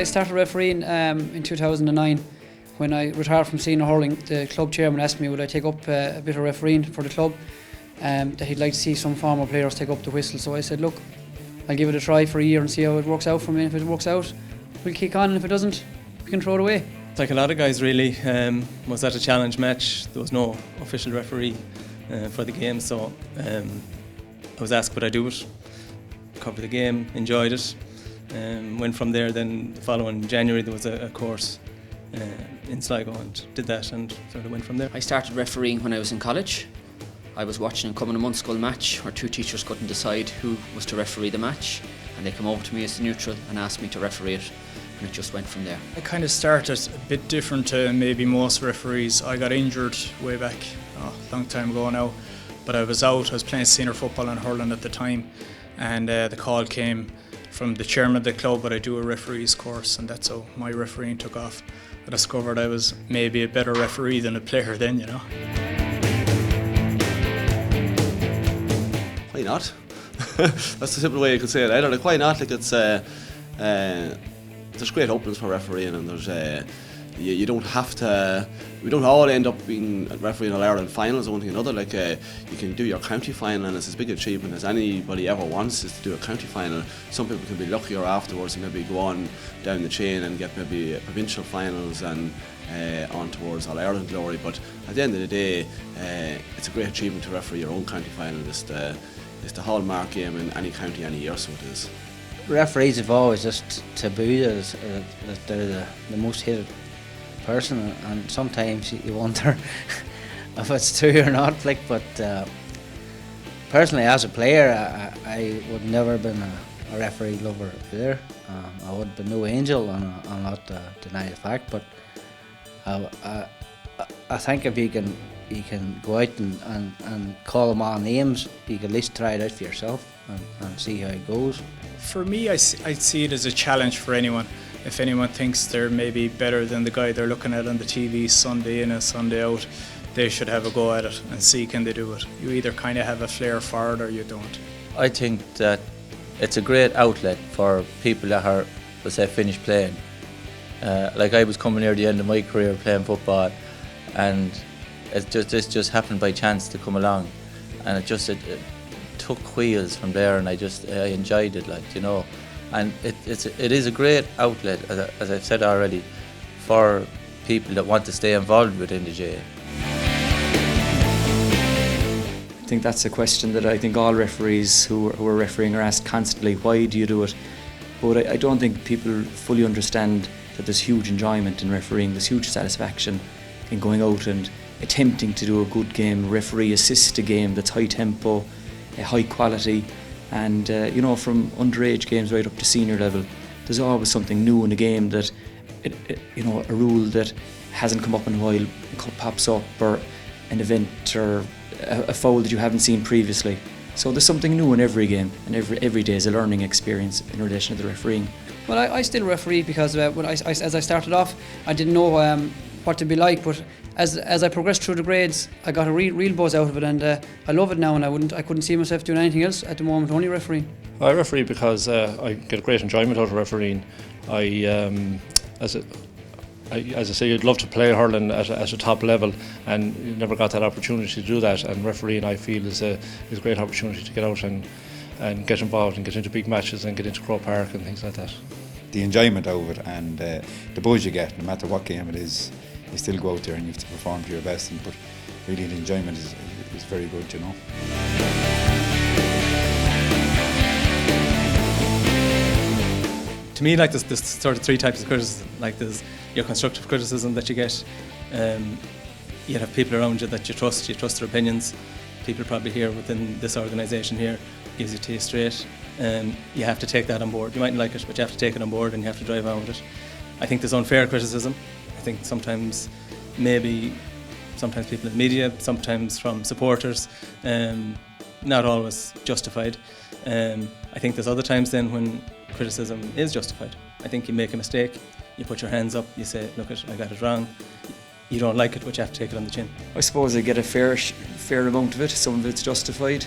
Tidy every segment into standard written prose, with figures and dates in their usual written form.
I started refereeing in 2009. When I retired from senior hurling, the club chairman asked me would I take up a bit of refereeing for the club, that he'd like to see some former players take up the whistle. So I said, look, I'll give it a try for a year and see how it works out for me. If it works out, we'll kick on, and if it doesn't, we can throw it away. Like a lot of guys really, was at a challenge match. There was no official referee for the game, so I was asked would I do it, cover the game, enjoyed it. Went from there. Then the following January there was a course in Sligo and did that and sort of went from there. I started refereeing when I was in college. I was watching a Common Month School match where two teachers couldn't decide who was to referee the match, and they came over to me as the neutral and asked me to referee it, and it just went from there. I kind of started a bit different to maybe most referees. I got injured way back, a long time ago now, but I was playing senior football in hurling at the time, and the call came from the chairman of the club that I do a referee's course, and that's how my refereeing took off. I discovered I was maybe a better referee than a player then, you know. Why not? That's the simple way you could say it. I don't know, why not? Like there's great openings for refereeing, and there's you don't have to. We don't all end up being refereeing All Ireland finals or one thing or another. Like you can do your county final, and it's as big an achievement as anybody ever wants is to do a county final. Some people can be luckier afterwards and maybe go on down the chain and get maybe provincial finals and on towards All Ireland glory. But at the end of the day, it's a great achievement to referee your own county final. It's the hallmark game in any county any year, so it is. Referees have always just tabooed as that they're the most hated person, and sometimes you wonder if it's true or not. But personally, as a player, I would never have been a referee lover either. I would have been no angel, and I'll not deny the fact. But I think if you can go out and call them all names, you can at least try it out for yourself and see how it goes. For me, I see it as a challenge for anyone. If anyone thinks they're maybe better than the guy they're looking at on the TV Sunday in and Sunday out, they should have a go at it and see can they do it. You either kind of have a flair for it or you don't. I think that it's a great outlet for people that are, let's say, finished playing. Like I was coming near the end of my career playing football, and this just happened by chance to come along, and it took wheels from there, and I enjoyed it, like, you know. And it is a great outlet, as I've said already, for people that want to stay involved within the GAA. I think that's a question that I think all referees who are refereeing are asked constantly, why do you do it? But I don't think people fully understand that there's huge enjoyment in refereeing, there's huge satisfaction in going out and attempting to do a good game, referee assist a game that's high tempo, high quality. And you know, from underage games right up to senior level, there's always something new in the game that, you know, a rule that hasn't come up in a while pops up, or an event or a foul that you haven't seen previously. So there's something new in every game, and every day is a learning experience in relation to the refereeing. Well, I still referee because as I started off, I didn't know what to be like, but as I progressed through the grades, I got a real buzz out of it, and I love it now, and I couldn't see myself doing anything else at the moment, only refereeing. I referee because I get great enjoyment out of refereeing. As I say, you'd love to play hurling at a top level, and you never got that opportunity to do that, and refereeing, I feel, is a great opportunity to get out and get involved and get into big matches and get into Crow Park and things like that. The enjoyment of it and the buzz you get, no matter what game it is, you still go out there and you have to perform to your best, but really the enjoyment is very good, you know. To me, like there's sort of three types of criticism. Like there's your constructive criticism that you get. You have people around you that you trust their opinions. People probably here within this organisation here gives it to you straight. You have to take that on board. You mightn't like it, but you have to take it on board and you have to drive on with it. I think there's unfair criticism. I think sometimes people in the media, sometimes from supporters, not always justified. I think there's other times then when criticism is justified. I think you make a mistake, you put your hands up, you say, look, I got it wrong. You don't like it, but you have to take it on the chin. I suppose I get a fair amount of it. Some of it's justified.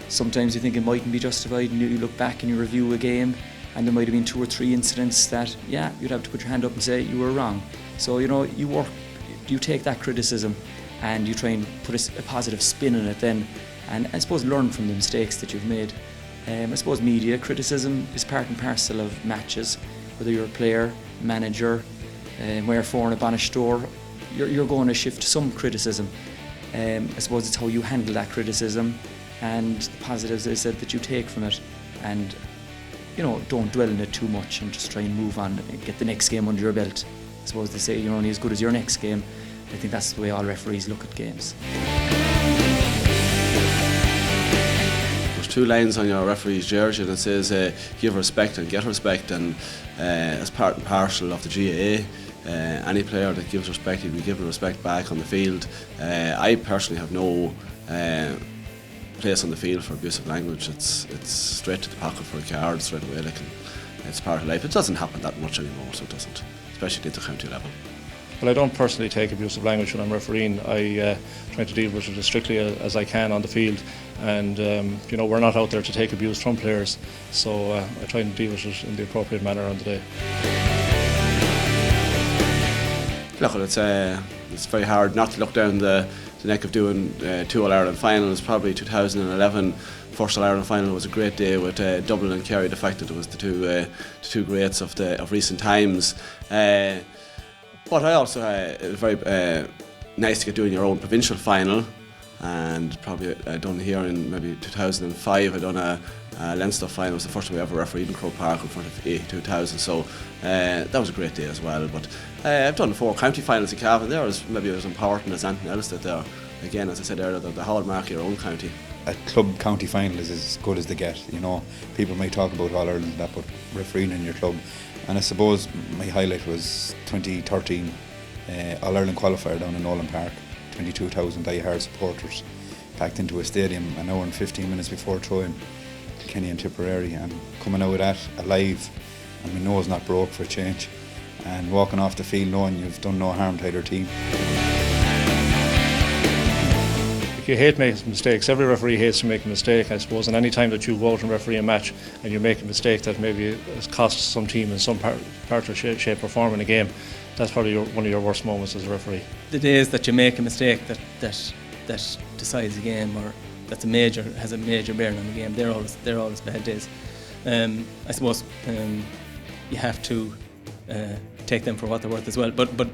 Sometimes you think it mightn't be justified, and you look back and you review a game and there might have been 2 or 3 incidents that, yeah, you'd have to put your hand up and say you were wrong. So, you take that criticism and you try and put a positive spin on it then, and I suppose learn from the mistakes that you've made. I suppose media criticism is part and parcel of matches, whether you're a player, manager, wherefore in a Banish store, you're going to shift some criticism. I suppose it's how you handle that criticism and the positives, as I said, that you take from it, and don't dwell on it too much and just try and move on and get the next game under your belt. I suppose they say you're only as good as your next game. I think that's the way all referees look at games. There's 2 lines on your referee's jersey that says give respect and get respect, and as part and parcel of the GAA, any player that gives respect, he'll be given respect back on the field. I personally have no place on the field for abusive language. It's straight to the pocket for a card straight away. It's part of life. It doesn't happen that much anymore, so it doesn't, especially at the county level. Well, I don't personally take abusive language when I'm refereeing. I try to deal with it as strictly as I can on the field, and we're not out there to take abuse from players, so I try and deal with it in the appropriate manner on the day. Look, it's very hard not to look down the neck of doing 2 All-Ireland finals. Probably 2011 first All-Ireland final was a great day with Dublin and Kerry. The fact that it was the two greats of recent times. But I also it was very nice to get doing your own provincial final, and probably I done here in maybe 2005. I done a Leinster final. It was the first time I ever refereed in Croke Park in front of 82,000. So that was a great day as well. But I've done 4 county finals in Cavan. There was maybe as important as anything else that they're, again, as I said earlier, the hallmark of your own county. A club county final is as good as they get. People may talk about All Ireland and that, but refereeing in your club. And I suppose my highlight was 2013 All Ireland qualifier down in Nolan Park. 22,000 die-hard supporters packed into a stadium an hour and 15 minutes before throwing Kilkenny and Tipperary, and coming out of that alive and my nose not broke for a change, and walking off the field knowing you've done no harm to either team. You hate making mistakes. Every referee hates to make a mistake, I suppose, and any time that you go out and referee a match and you make a mistake that maybe has cost some team in some part or shape or form in a game, that's probably one of your worst moments as a referee. The days that you make a mistake that decides a game, or has a major bearing on the game, they're always bad days. I suppose you have to take them for what they're worth as well. But look,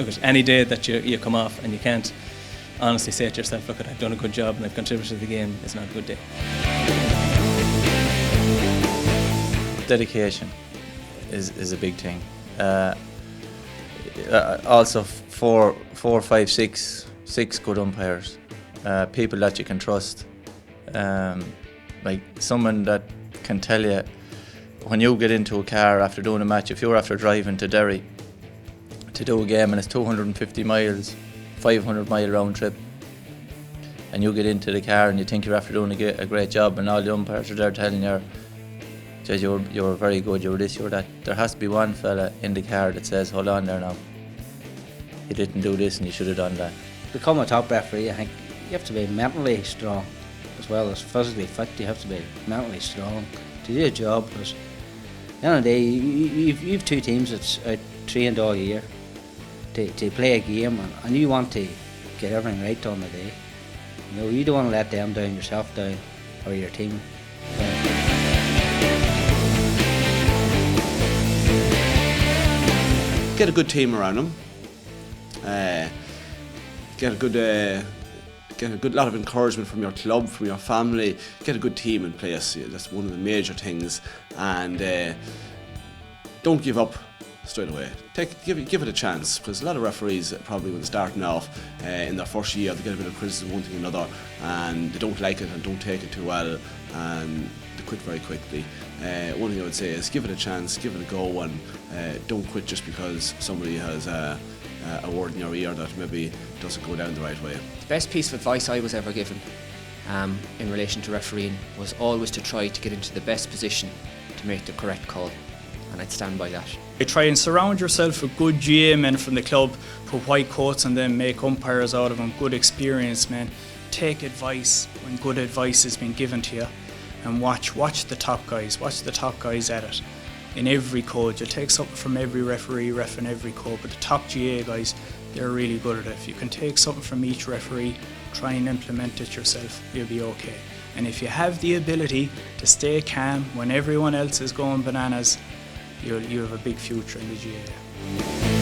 at any day that you come off and you can't honestly say to yourself, look, I've done a good job and I've contributed to the game, it's not a good day. Dedication is a big thing. Also 4, 5, 6 good umpires, people that you can trust, like someone that can tell you when you get into a car after doing a match. If you're after driving to Derry to do a game and it's 250 miles, 500-mile round trip, and you get into the car and you think you're after doing a great job, and all the umpires are there telling you, Judge, you're very good, you're this, you're that. There has to be one fella in the car that says, hold on there now, you didn't do this and you should have done that. To become a top referee, I think you have to be mentally strong as well as physically fit. You have to be mentally strong to do a job, because at the end of the day, you've 2 teams that's out trained all year to play a game, and you want to get everything right on the day. You don't want to let them down, yourself down, or your team down. Get a good team around them. Get a good lot of encouragement from your club, from your family. Get a good team in place. That's one of the major things. And don't give up straight away. Give it a chance, because a lot of referees probably when starting off in their first year, they get a bit of criticism one thing or another, and they don't like it and don't take it too well, and they quit very quickly. One thing I would say is give it a chance, give it a go, and don't quit just because somebody has a word in your ear that maybe doesn't go down the right way. The best piece of advice I was ever given in relation to refereeing was always to try to get into the best position to make the correct call, and I'd stand by that. You try and surround yourself with good GAA men from the club, put white coats on them, make umpires out of them, good experience men. Take advice when good advice has been given to you, and watch the top guys at it. In every code, you'll take something from every referee in every code, but the top GAA guys, they're really good at it. If you can take something from each referee, try and implement it yourself, you'll be okay. And if you have the ability to stay calm when everyone else is going bananas, you have a big future in the GAA.